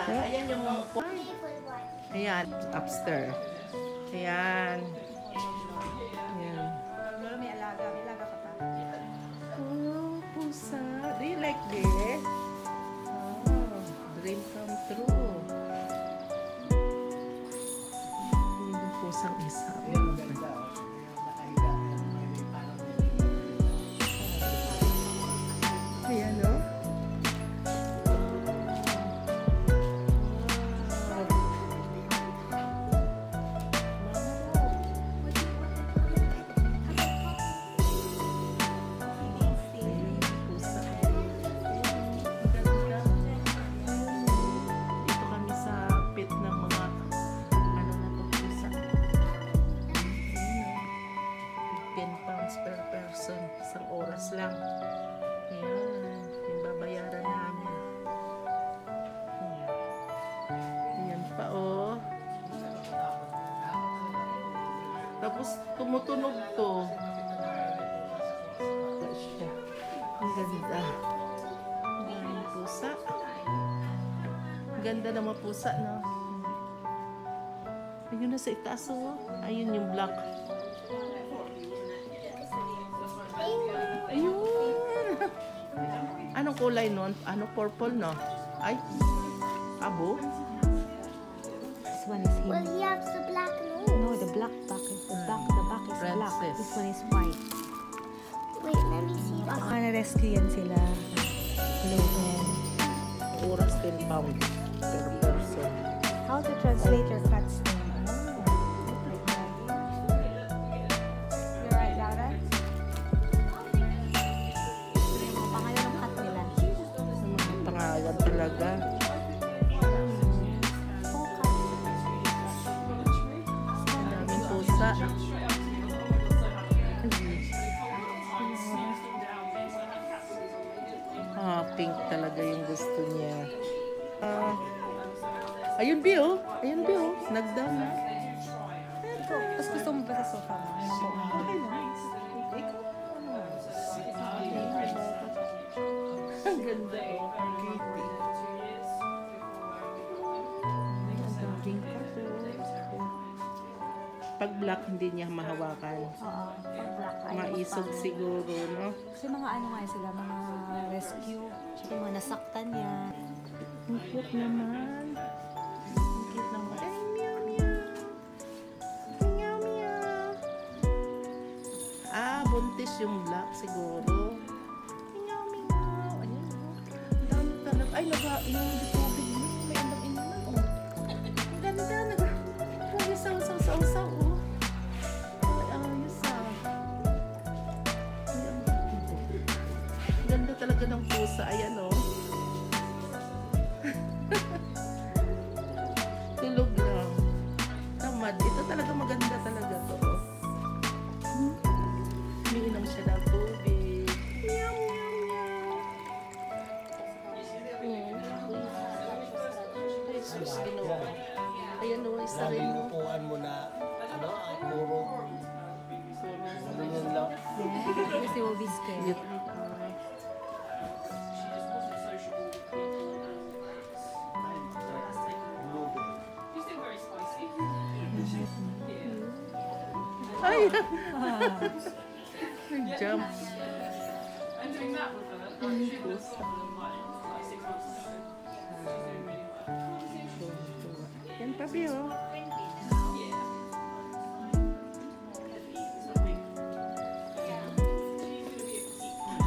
Ayan yung ayan, upstairs. Ayan. Ayan. May alaga. May alaga ka pa. Oh, pusa. Do you like this? Oh, dream come true. Yung pusang isa. Ayan, no? Per person, isang oras lang. Ayan, yung babayaran namin. Ayan pa, oh. Tapos, tumutunog to. Ang ganda. Ayan, pusa. Ang ganda naman pusa, no? Ayun na sa itaas, oh. Ayun yung black. Ayun. Anong kulay nun? Ano? Purple, no? Ay. Abo? This one is him. Well, he has the black nose. No, the black back is the back is black. Francis. This one is white. Wait, let me see. Baka na-rescue yan sila. Logan. Oras 10 pounds per person. How to translate your cat's name? You're right, Laura? Pangalan ng cat nila. Pangalan talaga. Ang daming pusa. Pink talaga yung gusto niya. Ayun, Bio. Ayun, Bio. Nagdam na. Ito. Tapos gusto mo ba sa sofa mo? Okay na. Ang ganda, oh. Kitty. Pag black, hindi niya mahawakan. Oo. Black eye. Maisog siguro, no? Kasi mga ano nga sila, mga rescue. Tsaka mga nasaktan yan. Ang cute naman. Ang cute naman. Ay, meow, meow. Meow, meow. Buntis yung black siguro. Meow, meow. Ayan, oh. Ang dami talaga. Ay, nag-inom yung tubig mo. May inom-inom na, oh. Ang ganda. Nag-saw-saw-saw-saw, oh. Ayos, ah. Ayan. Ang ganda talaga ng pusa. Ayan, oh. Tulog lang. Tamad. Ito talaga maganda talaga to. Umiinom siya ng tubig. Meow, meow, meow. Ay, sus, ginawa. Ayan o, isa rin mo. Upuan mo na, ano, puro. Ano yun lang? Yeah. Kasi will be scared. Ay! Nag-jump. Yan pa, Bio.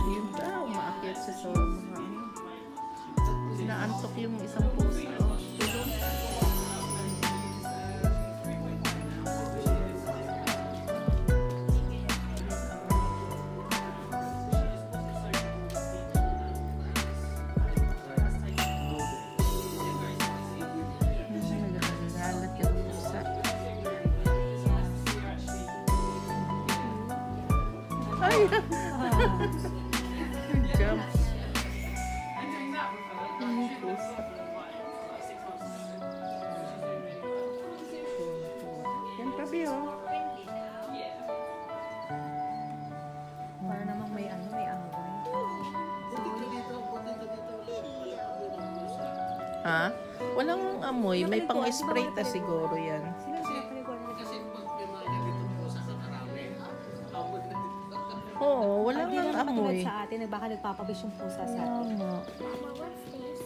Yun daw, umaakyat siya sa mga ano. Inaantok yung isang puso. Tulong. Ay! Jump. Yan pa, Bio. Para namang may ano, may away. Ha? Walang amoy. May pang-spray ta siguro yan. Sila pinapaliguan nila. Kasi pag may mga ganitong pusa na marami, abot na dito. Oo, walang Hindi naman amoy. katulad sa atin, baka nagpapabis yung pusa sa Kaya atin. nga. Mama, what's this?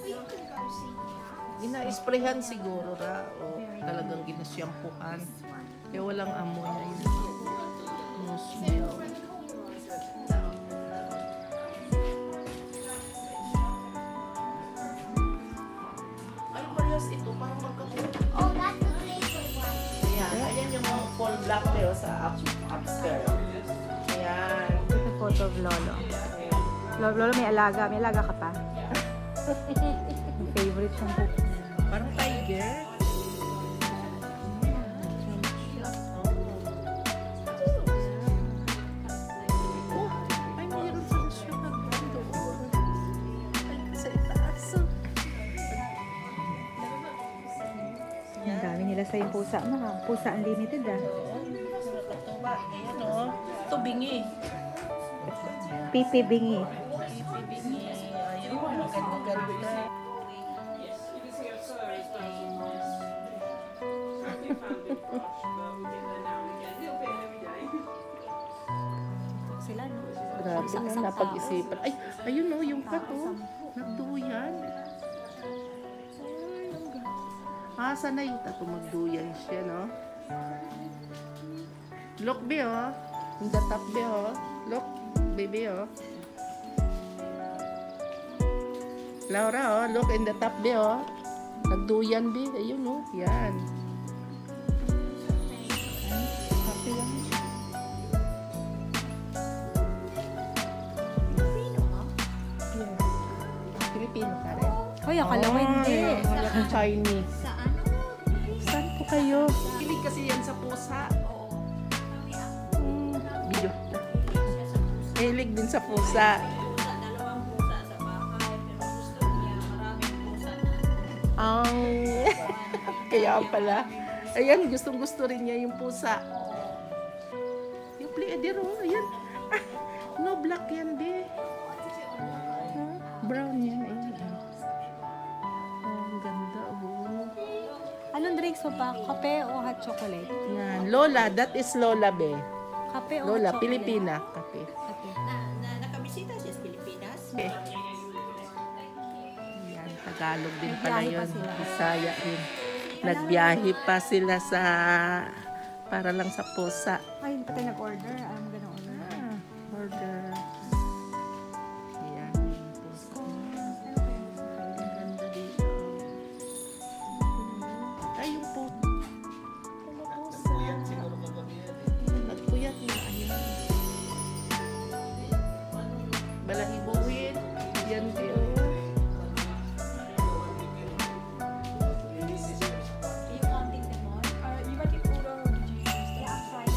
Ina-sprayhan siguro ra. O talagang ginasyampuan. Kaya walang amoy. Ayun. No smell. Ay, parehas ito. Parang magkakulay. Oh, that's the flavor one. Ayan. Ayan yung mga full black tayo sa upstairs. Ayan. Ito photo of Lolo. Lolo, may alaga. May alaga ka pa? Yung favorite siyang pusa. Parang tiger. Oh, ay mayroon sa siya nagdoon. Ay, sa itaas. Ang dami nila sa yung pusa. Pusa unlimited ah. Nakakatuwa. Ayan o. Ito bingi. Pipi bingi. Bingi. Ayun, maganda-ganda. Sila no? Grabe Isang na tao. napag-isipan. Ay, ayun o, yung pato. Nagduyan. Sanay tato magduyan siya, no? Look, be, oh. In the top, be, oh. Look, baby, oh. Laura, oh. Look in the top, be, oh. Nagduyan, be. Ayun, oh. Yan. Happy lang. Pilipino ka rin? Hoy, akala ko hindi. Akala ko Chinese. Saan? Saan po kayo? Kilig kasi yan sa pusa. Video. Kilig din sa pusa. Dalawang pusa sa bahay, pero gusto niya maraming pusa na. Ang... Kaya pala. Ayan, gustong-gusto rin niya yung pusa. Yung pleader, oh. Ayan. Ah, no black yan, be. Huh? Brown yan. Ayan. Oh, ang ganda, oh. Anong drinks mo pa? Kape o hot chocolate? Yan. Lola, that is Lola, be. Kape o Lola, hot chocolate? Pilipina. Kape. Kape. Nakabisita siya sa Pilipinas. Okay. Yan, Tagalog din pala Nagbiyahe pa yun. sila. Bisaya din. Nagbiyahe pa sila sa... para lang sa pusa. Ay, hindi pa tayo nag-order. Alam mo ganun order. Ah, order. Yan. yung pusa. Ang ganda dito. Ay, yung pusa. Yan siguro kagabi yan eh. Nagpuyat na. Ayun. Balahibuhin. Yan din. You wanting them all? You want it puro Yeah, try it.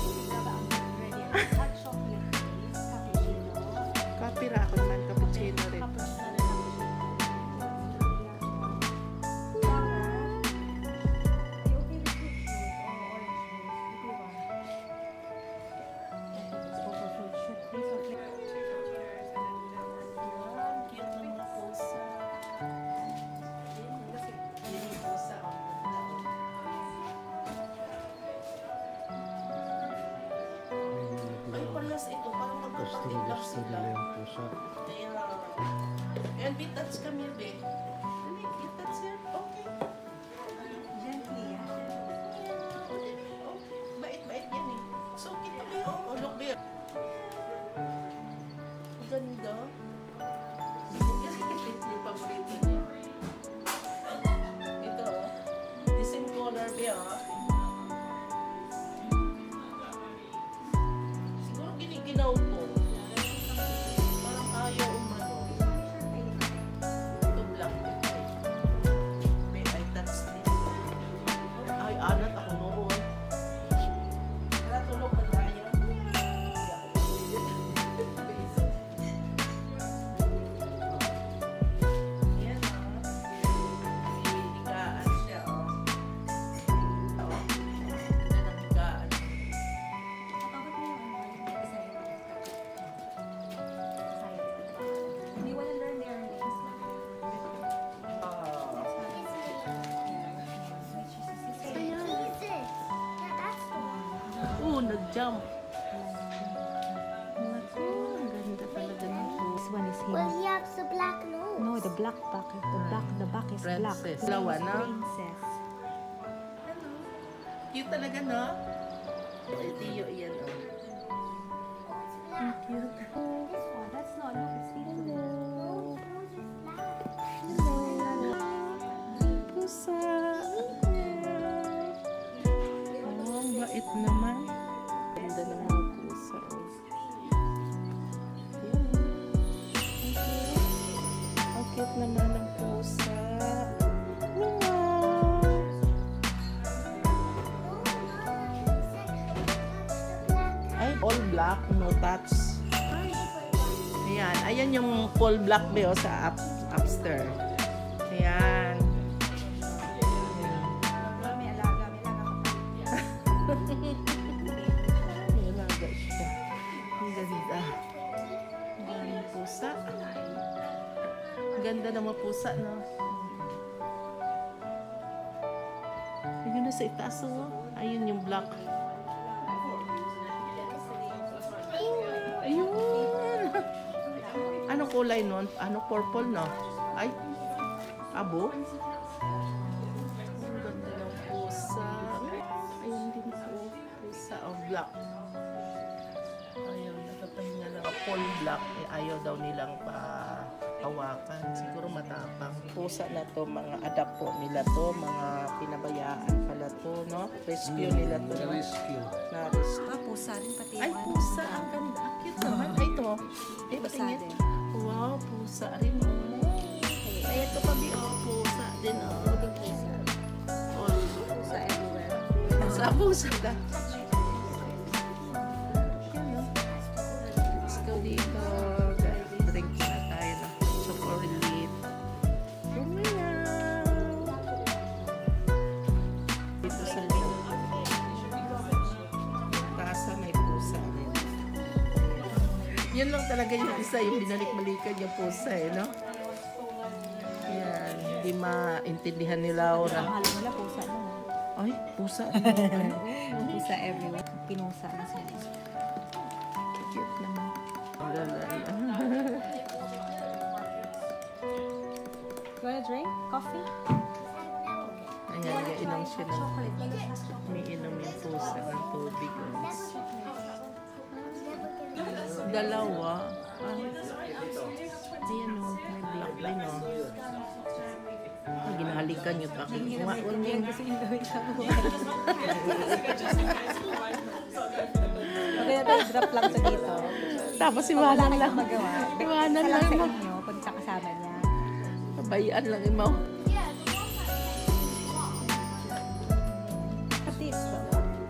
Ready. Hot chocolate, please. Cappuccino. Kape ra ako naman. Cappuccino rin. Cute ng mga pusa. Yung pusa, ang ganda. Ay, parehas ito. Parang magkapatid lang sila. Kaya, and we touch kami, be. Ano, you touch here? Okay. Gently, yeah. Okay. Bait-bait yan eh. So, kita mo yun. Oh, look, be. Ang ganda. Yung paborito niya. Ito, oh. The same color, be, oh. Siguro giniginaw ko. Parang ayaw umano. Ito black. jump. Naku, ang ganda talaga ng pusa. This one is him. Well, he has the black nose. No, the black back. The back is black. Princess. Dalawa na. Princess. Cute talaga, no? Ay, Tiyo, yan, oh. Ang cute. Oh, that's not. Look, it's Hello. Pusa. Oh, ang bait naman. Ganda ng mga pusa, oh. Yan. Ang cute naman ng pusa. Wow! Ay, all black, no touch. Ayan, ayan yung full black be oh, sa upstairs. Ayan. May alaga ka pa. May alaga siya. Ang ganda. Ang ganda ng pusa. Ang ganda ng mga pusa, no? Ayun na sa itaas, oh. Ayun yung black. Ayun. Anong kulay nun? Ano purple, no? Ay, abo. Ang ganda ng pusa. Ayun din po. Pusa of black. Ayaw, nakapahinga lang. Full black. Eh, ayaw daw nilang hawakan. Siguro matapang. Pusa na to, mga adapt po nila to. Mga pinabayaan pala to, no? Rescue nila to. No? Rescue. Na-rescue. Ah, pusa rin pati. Ay, pusa. Ang ganda. Ang cute naman. Ay, ito. Eh, Pusa patingin. din. Wow, pusa rin. Oh. Ay, ito pa, oh. Pusa din, oh. Oh, Pusa everywhere. sa pusa ka. Yan, oh. Let's go dito. Drink na tayo ng chocolate. Meow. Dito sa loob. Taasa may pusa rin. Yan lang talaga yung isa, yung binalik-balikan yung pusa eh, no? Yan, hindi maintindihan ni Laura. Mahal nila pusa na. Ay, pusa. Pusa everywhere. Pinusa na sila. Cute naman. Ang lalay. You wanna drink? Coffee? Ayan, inom siya ng, Chocolate. may inom yung pusa ng tubig. Oh. Dalawa. Ayan o, may black din o. Ginahalikan yung bakit. Yan kasi yung gawin sa buhay. Okay na tayo, drop lang sa dito. Tapos iwanan Wala lang. kang magawa. Iwanan Isa lang sa mo. inyo, pag kasama niya. Pabayaan lang mo. Tips ba?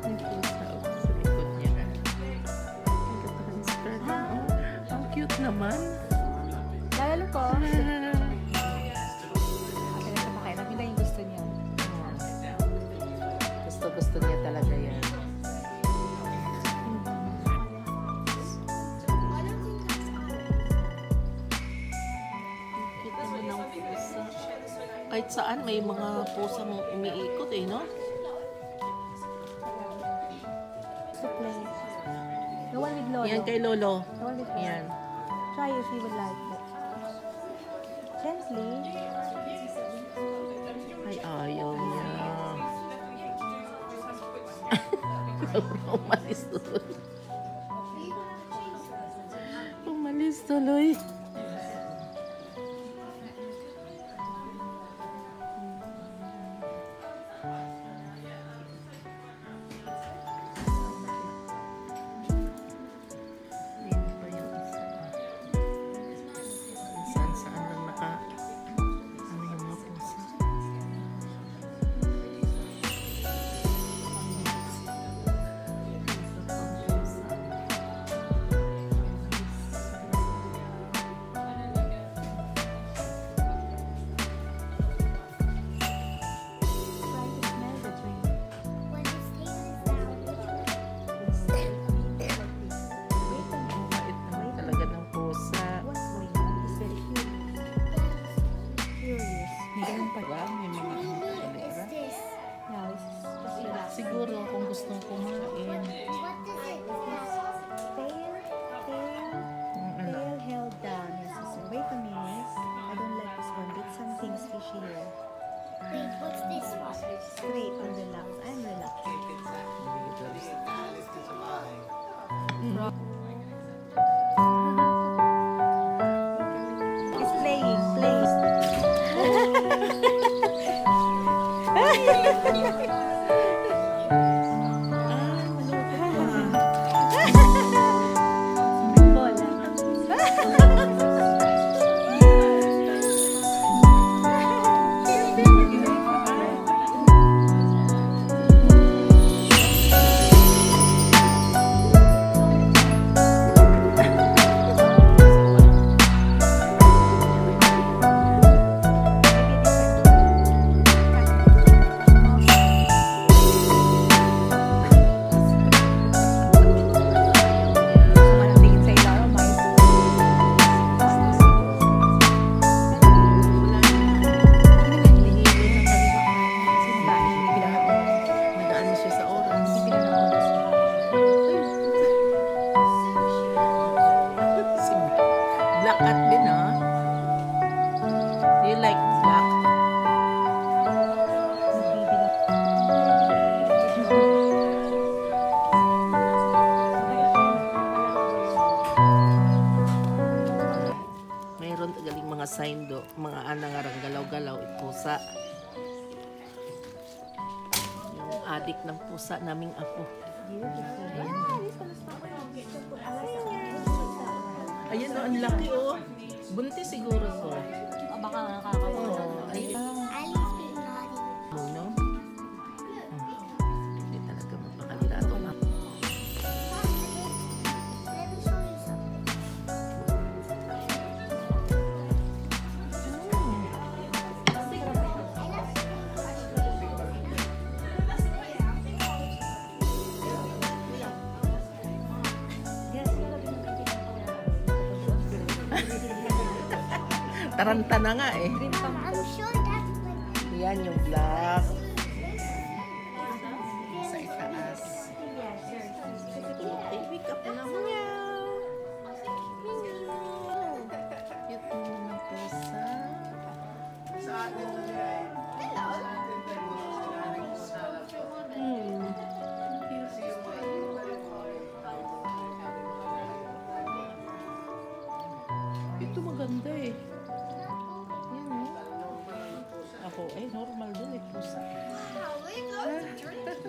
Yung pusa o, sa likod niya. Nag-transfer na. Oh, ang cute naman. Lalalo ko. Okay, kumakain. Nakita yung gusto niya. Gusto niya talaga yan. Cute naman ng pusa. Kahit saan may mga pusa mong umiikot eh, no? To play. The one with Lolo. Yan kay Lolo. The one with Lolo. Yan. Try if you would like it. Gently. Ay, ayaw niya. Umalis tuloy. Umalis tuloy. Ayun pa yung isa. Saan lang ano yung mga pusa. Isa pang pusa. seems fishy here. Wait, what's this one? Straight on the lap. I'm relaxed. He's playing. Nag-ano siya sa oras. Si Black Cat din, ha? Do you like black? Mayroon galing mga sign do, mga anangarang galaw-galaw, pusa. Yung adik ng pusa naming apo. Ayan, oh, ang laki, oh. Buntis siguro to. Baka nakakawa. Oh, ayun. Ali's being naughty. No? Hindi talaga mapakalira itong apo. Let me show you something. Taranta na nga eh. I'm sure that's what. Yan yung black. Sa itaas. Baby ka pa naman niya. Cute naman ng pusa. Ito maganda eh. Yan eh. Ako, eh, normal dun eh, pusa.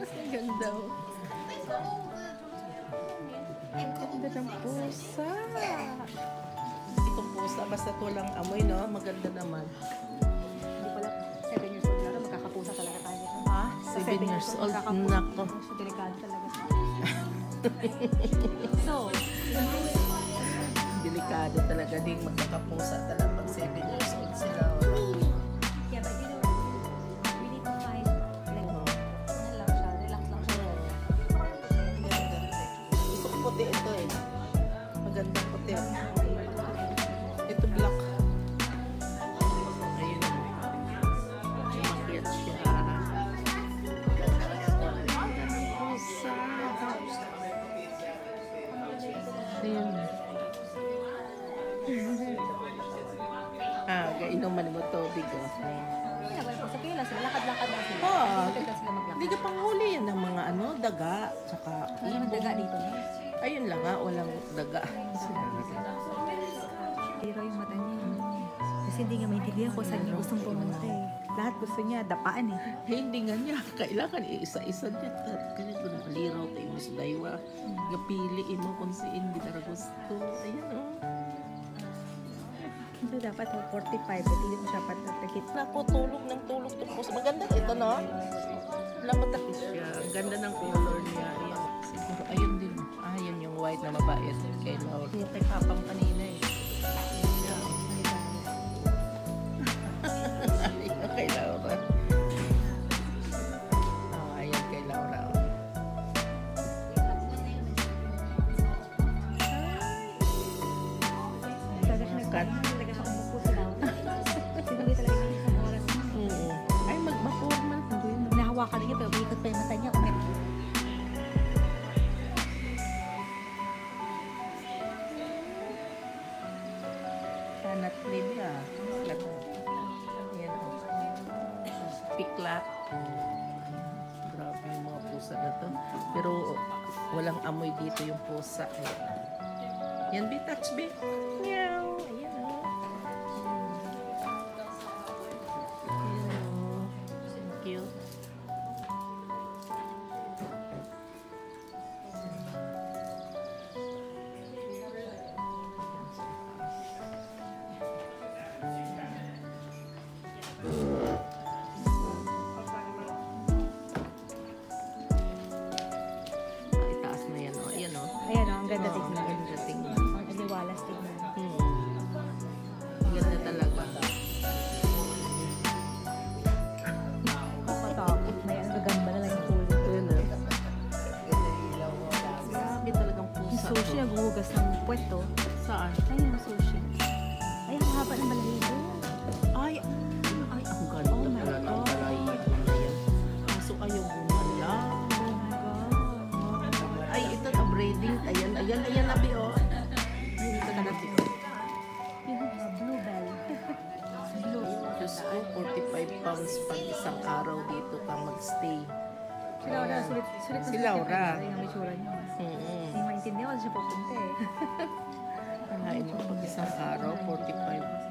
Ang ganda oh. Ang ganda ng pusa. Itong pusa, basta walang amoy, no? Maganda naman. Hindi pala 7 years old na magkakapusa talaga tayo. Ha? 7 years old. Nako. So, delikado talaga. So, Delikado talaga din magkakapusa talaga pag 7 years old sila. yeah, but you know, we need to find, like, Oh. ano lang siya, relax lang siya. Gusto ko puti ito eh. Magandang puti. Ito black. Ayun. Makiat siya. Pusa. Ayun. Inuman mo tubig oh. Yeah, well, sa pila sila, lakad-lakad na sila. Oh, Lakad na sila maglakad. hindi ka pang huli yan ng mga ano, daga, tsaka Walang daga dito, no? ayun lang nga, walang daga. Tira yung mata niya. Kasi hindi nga maintindihan kung saan niya gustong pumunta eh. Lahat gusto niya, dapaan eh. Hindi nga niya, kailangan isa-isa niya. Kaya ko na maliraw tayo mo sa daywa. Gapiliin mo kung si hindi na gusto. Ayan oh. Ito dapat 45, hindi mo siya patatagit. Naku, tulog ng tulog to po. Maganda ito, no? Lapatapis siya. Ang ganda ng color niya. Ayan. Siguro, ayun din. Ah, yun yung white na mabait. Kay Laura. Yung kay Papang kanina eh. Ayun kay Laura. Oh, ayun kay Laura. Cut. Ay, magma-formal. Nahawakan niya, pero ikot pa yung mata niya. Umet. Kanat Libya. Ayan. piklat. Grabe yung mga pusa na to. Pero walang amoy dito yung pusa. Ayan. Yan, be, touch, be. Meow. Ayan, o. Ayan, o. Cute. Itaas na yan, o. Ayan, o. Ayan o, ang ganda Oo, tignan. ang ganda tingnan. Ang aliwalas tignan. Ang ganda talaga. Makatakot. May ang gagamba na lang yung kulay. Ayan, o. Grabe talagang Yung pusa. sushi naghuhugas ng puwet to. Saan? Ayun yung sushi. Ay, ang haba ng balahibo. Ay, ang ganda Oh my pala ng God. balahibo na yan. Kaso ayaw gumala. Oh my God. Ay, ito na braiding. Ayan, nabi, oh. Ay, ito na nabi, oh. Yung bluebell. Blue. Diyos ko, 45 pounds pag isang araw dito ka magstay. Si Laura, sulit na Si Laura. Ay, ang itsura niya. Hindi maintindihan kung siya pupunta eh. Kanain mo pag isang araw, 45.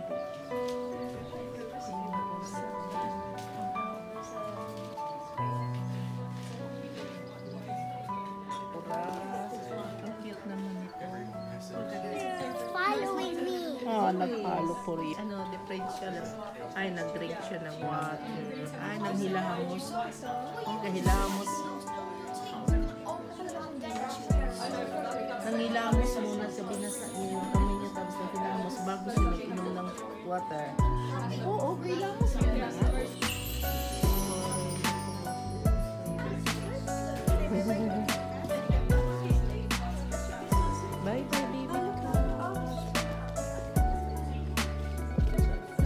Ang cute naman ito. Following me. Nag-follow po rin. Ano, differential. Ay, nag-drink siya ng water. Ay, naghilamos. Naghilamos. Nanghilamos muna sa binasa niya yung kamay niya tapos naghilamos bago siya nag-inom ng water. Oo, hilamos niya. Bye, baby.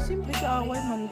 Siyempre kaaway man